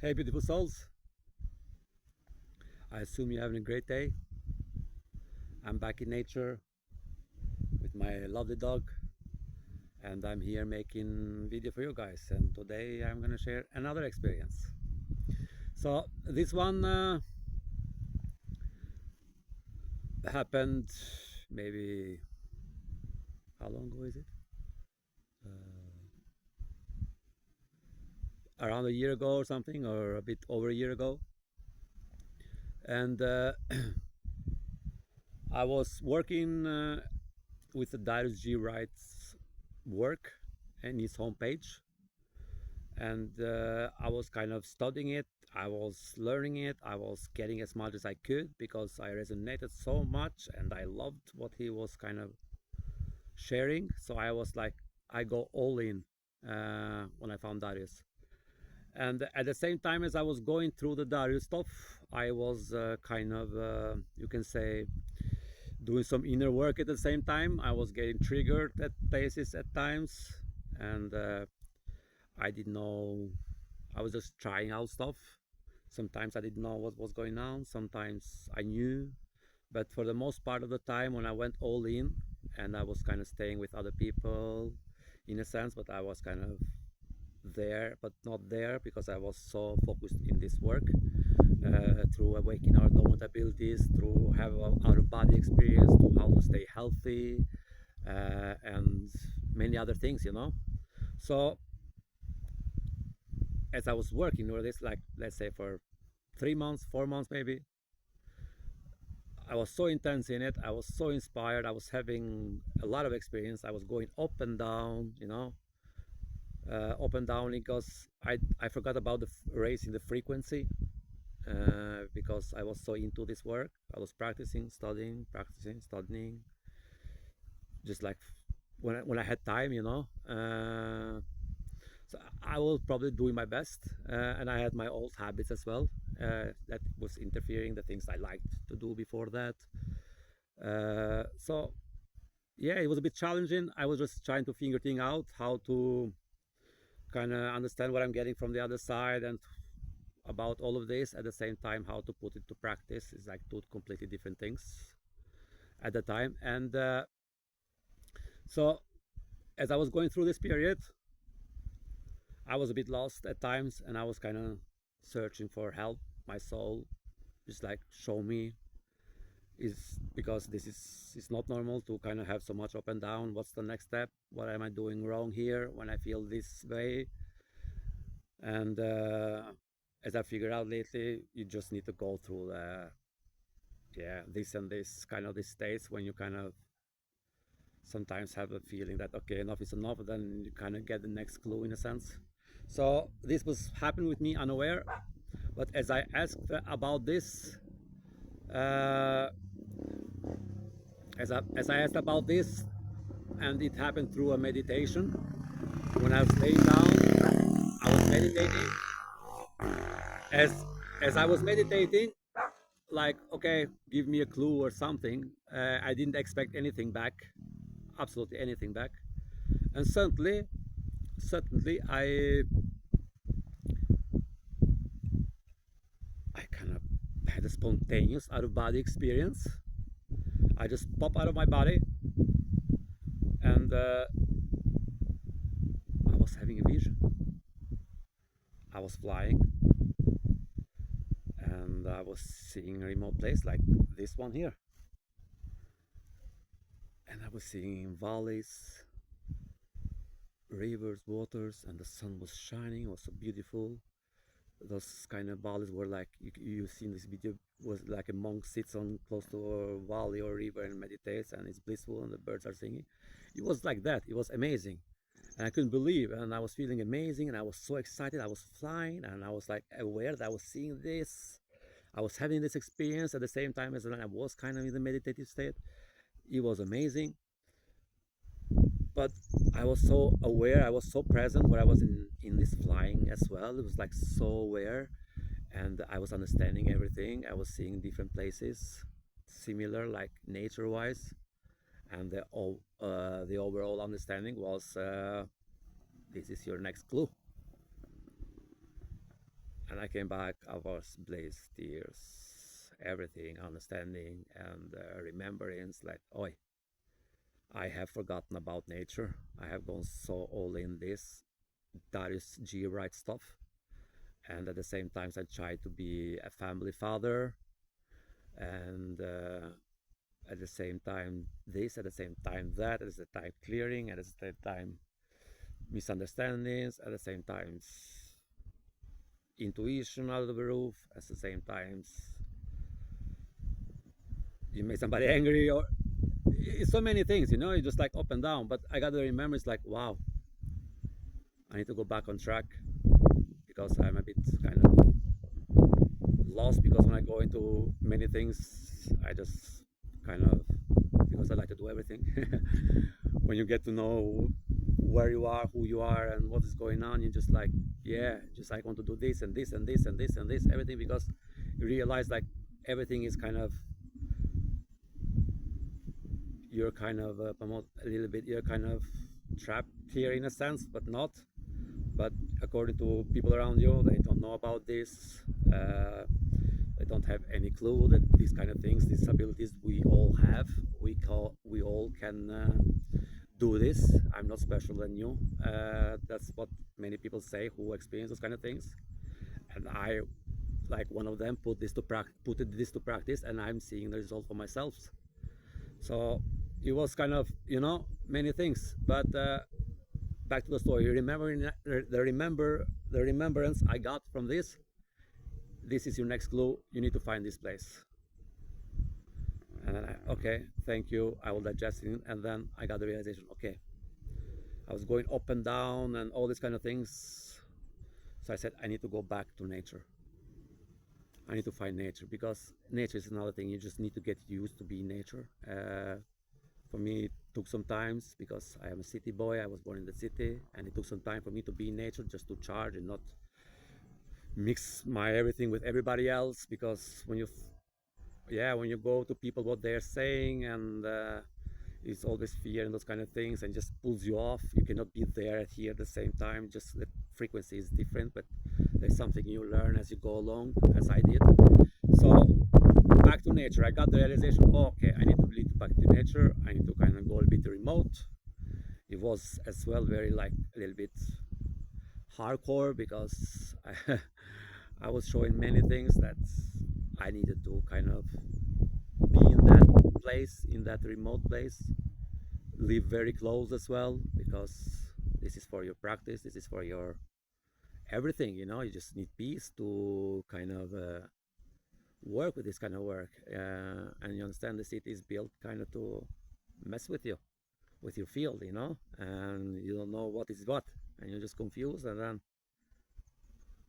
Hey, beautiful souls. I assume you're having a great day. I'm back in nature with my lovely dog, and I'm here making video for you guys. And today I'm gonna share another experience. So this one happened maybe how long ago is it? Uh, Around a year ago or something, or a bit over a year ago. And I was working with the Darius G. Wright's work and his homepage, and I was kind of studying it. I was learning it. I was getting as much as I could because I resonated so much and I loved what he was kind of sharing. So I was like, I go all in when I found Darius. And at the same time as I was going through the Darius stuff, I was you can say, doing some inner work at the same time. I was getting triggered at places at times, and I didn't know. I was just trying out stuff. Sometimes I didn't know what was going on. Sometimes I knew. But for the most part of the time, when I went all in and I was kind of staying with other people in a sense, but I was kind of there, but not there because I was so focused in this work through awakening our dormant abilities, through have out of body experience, to how to stay healthy, and many other things, you know. So as I was working over this, like let's say for 3 months, 4 months maybe, I was so intense in it. I was so inspired. I was having a lot of experience. I was going up and down, you know, up and down because I forgot about the raising the frequency because I was so into this work. I was practicing, studying, practicing, studying, just like when I had time, you know. So I was probably doing my best, and I had my old habits as well that was interfering the things I liked to do before that. So yeah, it was a bit challenging. I was just trying to figure things out, how to kind of understand what I'm getting from the other side and about all of this at the same time, how to put it to practice is like two completely different things at the time. And so as I was going through this period, I was a bit lost at times and I was kind of searching for help. My soul just like show me, is because this is it's not normal to kind of have so much up and down. What's the next step? What am I doing wrong here when I feel this way? And as I figured out lately, you just need to go through this and this kind of these states when you kind of sometimes have a feeling that okay, enough is enough, then you kind of get the next clue in a sense. So this was happening with me unaware, but as I asked about this, uh, as I asked about this, and it happened through a meditation. When I was laying down, I was meditating. As I was meditating, like okay, give me a clue or something. I didn't expect anything back, absolutely anything back, and suddenly I kind of had a spontaneous out of body experience. I just pop out of my body, and I was having a vision. I was flying, and I was seeing a remote place like this one here, and I was seeing valleys, rivers, waters, and the sun was shining. It was so beautiful. Those kind of valleys were like you see in this video, was like a monk sits on close to a valley or river and meditates, and it's blissful, and the birds are singing. It was like that. It was amazing, and I couldn't believe, and I was feeling amazing, and I was so excited. I was flying, and I was like aware that I was seeing this. I was having this experience at the same time as I was kind of in the meditative state. It was amazing, but I was so aware. I was so present where I was in this flying as well. It was like so aware, and I was understanding everything. I was seeing different places, similar like nature-wise, and the overall understanding was this is your next clue. And I came back, I was blessed, tears, everything, understanding, and remembrance. Like, oh, I have forgotten about nature. I have gone so all in this Darius G right stuff, and at the same time, I tried to be a family father, and at the same time this, at the same time that, at the same time clearing, at the same time misunderstandings, at the same time intuition out of the roof, at the same time you made somebody angry, or it's so many things, you know, it's just like up and down. But I gotta remember, it's like, wow, I need to go back on track, because I'm a bit kind of lost, because when I go into many things, I just kind of, because I like to do everything. When you get to know where you are, who you are, and what is going on, you're just like, yeah, just like want to do this and this and this and this and this, everything, because you realize like everything is kind of, you're kind of promote a little bit, you're kind of trapped here in a sense, but not. But according to people around you, they don't know about this. They don't have any clue that these kind of things, these abilities we all have. We all can do this. I'm not special than you. That's what many people say who experience those kind of things. And I, like one of them, put this to practice, and I'm seeing the result for myself. So it was kind of, you know, many things. But back to the story. Remembering the remembrance I got from this. This is your next clue. You need to find this place. And then okay, thank you. I will digest it. And then I got the realization. Okay, I was going up and down and all these kind of things. So I said, I need to go back to nature. I need to find nature, because nature is another thing. You just need to get used to being nature. For me, it took some time, because I am a city boy. I was born in the city, and it took some time for me to be in nature, just to charge and not mix my everything with everybody else. Because when you, yeah, when you go to people what they're saying, and it's always fear and those kind of things, and just pulls you off. You cannot be there and here at the same time. Just the frequency is different, but there's something you learn as you go along, as I did. So back to nature, I got the realization, oh, okay, I need to lead back to nature. I need to kind of go a bit remote. It was as well very like a little bit hardcore, because I was showing many things that I needed to kind of be in that place, in that remote place, live very close as well, because this is for your practice, this is for your everything, you know. You just need peace to kind of work with this kind of work, and you understand the city is built kind of to mess with you, with your field, you know, and you don't know what is what, and you're just confused, and then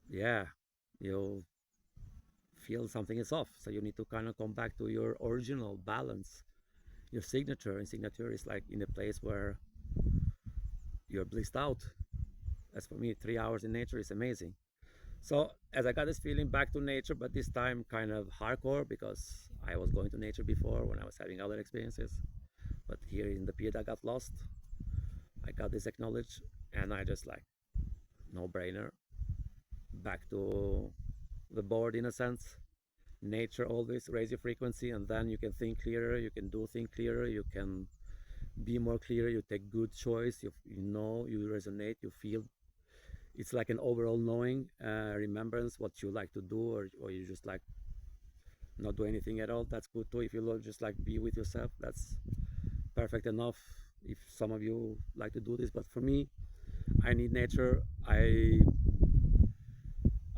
yeah, you feel something is off. So you need to kind of come back to your original balance, your signature. And signature is like in a place where you're blissed out. As for me, 3 hours in nature is amazing. So as I got this feeling back to nature, but this time kind of hardcore, because I was going to nature before when I was having other experiences. But here in the period I got lost, I got this acknowledged, and I just like, no brainer, back to the board in a sense. Nature always raise your frequency, and then you can think clearer, you can do things clearer, you can be more clear, you take good choice, you know, you resonate, you feel. It's like an overall knowing, remembrance, what you like to do, or you just like not do anything at all. That's good too. If you just like be with yourself, that's perfect enough. If some of you like to do this, but for me, I need nature. I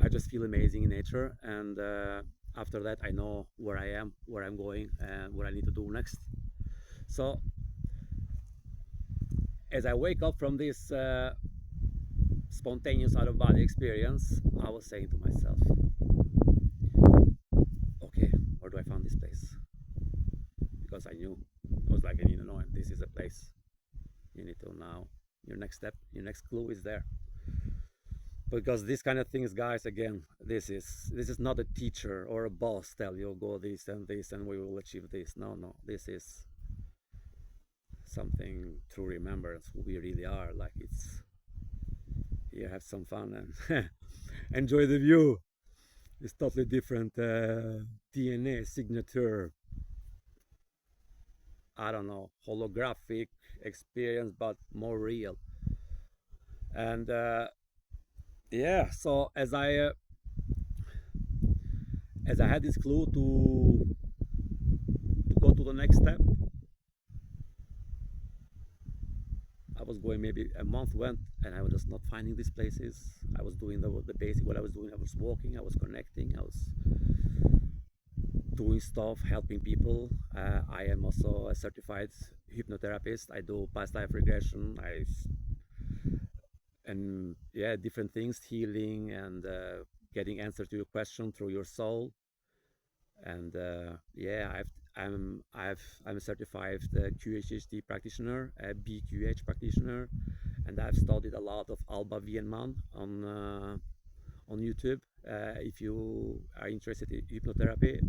just feel amazing in nature, and after that I know where I am, where I'm going, and what I need to do next. So as I wake up from this spontaneous out of body experience, I was saying to myself, okay, where do I find this place? Because I knew, I was like, I need to know, this is a place. You need to now, your next step, your next clue is there. Because these kind of things, guys, again, this is not a teacher or a boss tell you go this and we will achieve this. No, this is something through remembrance, who we really are. Like, it's, you have some fun and enjoy the view. It's totally different DNA signature. I don't know, holographic experience, but more real. And yeah, so as I had this clue to go to the next step, I was going maybe a month went, and I was just not finding these places. I was doing the basic what I was doing. I was walking, I was connecting, I was doing stuff, helping people. I am also a certified hypnotherapist. I do past life regression. And yeah, different things, healing and getting answers to your question through your soul. And yeah, I'm a certified QHHT practitioner, a BQH practitioner, and I've studied a lot of Alba Vienman on YouTube. If you are interested in hypnotherapy,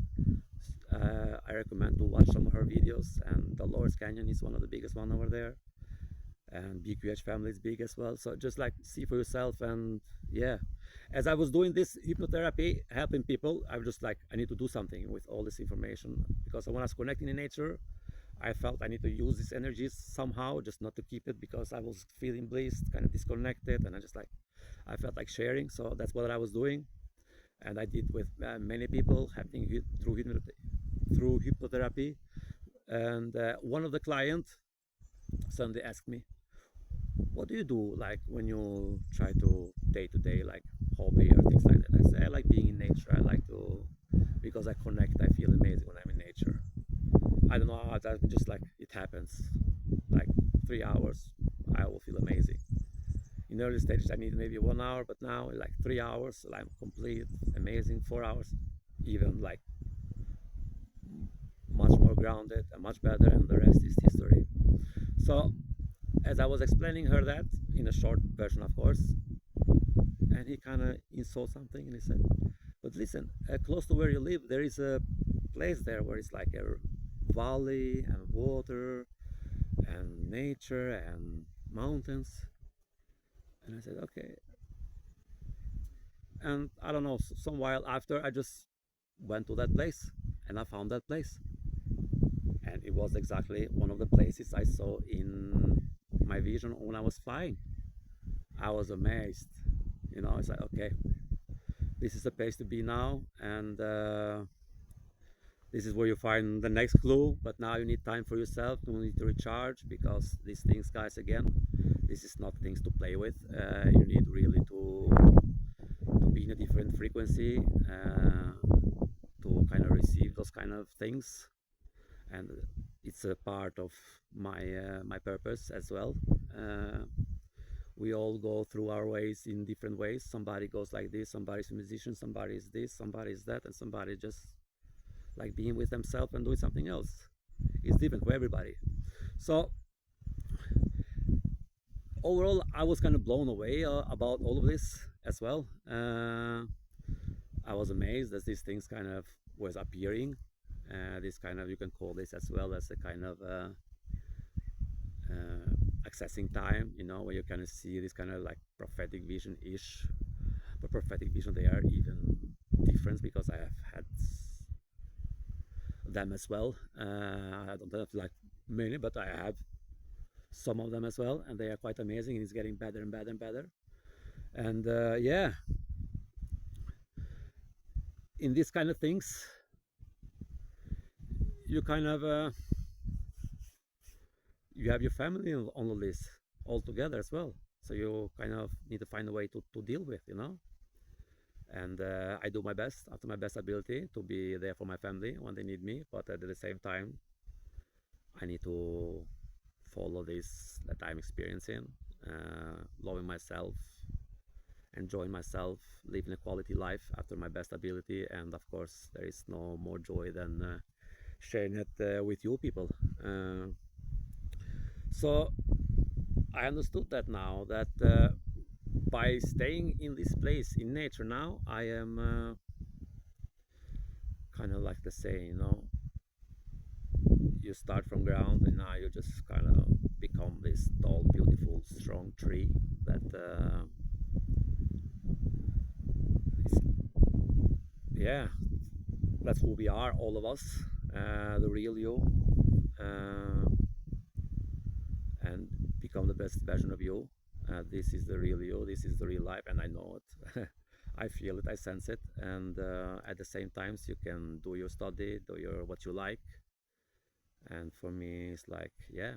I recommend to watch some of her videos. And Dolores Canyon is one of the biggest one over there, and BQH family is big as well. So just like see for yourself. And yeah, as I was doing this hypnotherapy, helping people, I was just like, I need to do something with all this information, because when I was connecting in nature, I felt I need to use these energies somehow, just not to keep it, because I was feeling blissed, kind of disconnected, and I felt like sharing. So that's what I was doing, and I did with many people, happening through hypnotherapy. And one of the clients suddenly asked me, what do you do, like when you try to day, like hobby or things like that? I say I like being in nature. I like to, because I connect, I feel amazing when I'm in nature. I don't know how that, just like it happens. Like 3 hours, I will feel amazing. In early stages I need maybe 1 hour, but now like 3 hours I'm complete, amazing. 4 hours, even like much more grounded and much better, and the rest is history. So as I was explaining her that in a short version, of course, and he kind of saw something, and he said, "But listen, close to where you live, there is a place there where it's like a valley and water and nature and mountains." And I said, "Okay." And I don't know, some while after, I just went to that place, and I found that place, and it was exactly one of the places I saw in my vision when I was flying. I was amazed. It's like, okay, this is the place to be now, and this is where you find the next clue. But now you need time for yourself. You need to recharge, because these things, guys, again, this is not things to play with. You need really to be in a different frequency to kind of receive those kind of things. And it's a part of my purpose as well. Uh, we all go through our ways in different ways. Somebody goes like this, somebody's a musician, somebody is this, somebody is that, and somebody just like being with themselves and doing something else. It's different for everybody. So overall, I was kind of blown away about all of this as well. I was amazed as these things kind of was appearing. This kind of, you can call this as well as a kind of accessing time, where you kind of see this kind of like prophetic vision-ish. But prophetic vision, they are even different, because I have had them as well. I don't have like many, but I have some of them as well, and they are quite amazing, and it's getting better and better and better. And yeah, in these kind of things, you kind of you have your family on the list all together as well, so you kind of need to find a way to deal with, and I do my best, after my best ability, to be there for my family when they need me, but at the same time I need to follow this that I'm experiencing, loving myself, enjoying myself, living a quality life after my best ability. And of course, there is no more joy than sharing it with you people. So I understood that now, that by staying in this place in nature now, I am kind of like the saying, you start from ground, and now you just kind of become this tall, beautiful, strong tree that is yeah, that's who we are, all of us, the real you, uh, and become the best version of you. This is the real you, this is the real life, and I know it. I feel it, I sense it, and at the same times you can do your study, do your what you like, and for me it's like, yeah,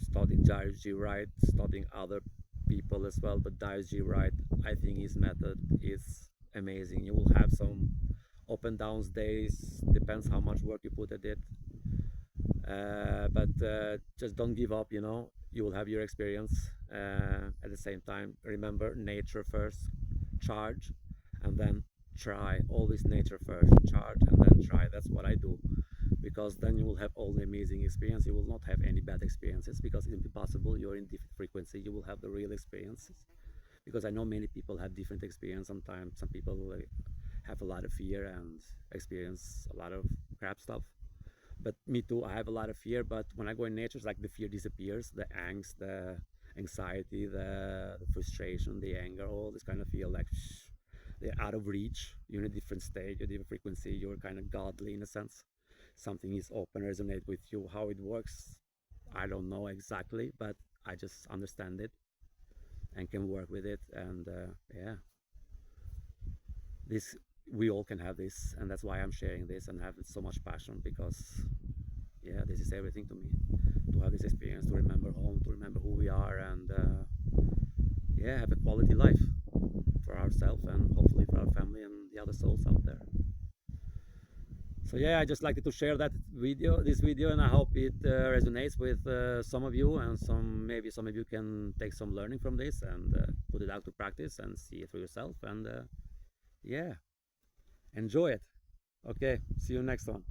studying Darius G. Wright, studying other people as well, but Darius G. Wright, I think his method is amazing. You will have some up and downs days, depends how much work you put at it, but just don't give up, you know. You will have your experience. At the same time, remember, nature first, charge, and then try. Always nature first, charge, and then try. That's what I do, because then you will have all the amazing experience. You will not have any bad experiences, because it's impossible. You're in different frequency, you will have the real experiences, because I know many people have different experience. Sometimes some people have a lot of fear and experience a lot of crap stuff, but me too, I have a lot of fear. But when I go in nature, it's like the fear disappears, the angst, the anxiety, the frustration, the anger, all this kind of feel like they're out of reach. You're in a different state, a different frequency, you're kind of godly in a sense. Something is open, resonate with you. How it works, I don't know exactly, but I just understand it and can work with it. And yeah, this, we all can have this, and that's why I'm sharing this and have so much passion, because yeah, this is everything to me, to have this experience, to remember home, to remember who we are, and yeah, have a quality life for ourselves and hopefully for our family and the other souls out there. So yeah, I just liked to share this video, and I hope it resonates with some of you, and maybe some of you can take some learning from this and put it out to practice and see it for yourself, and yeah, enjoy it. Okay, see you next one.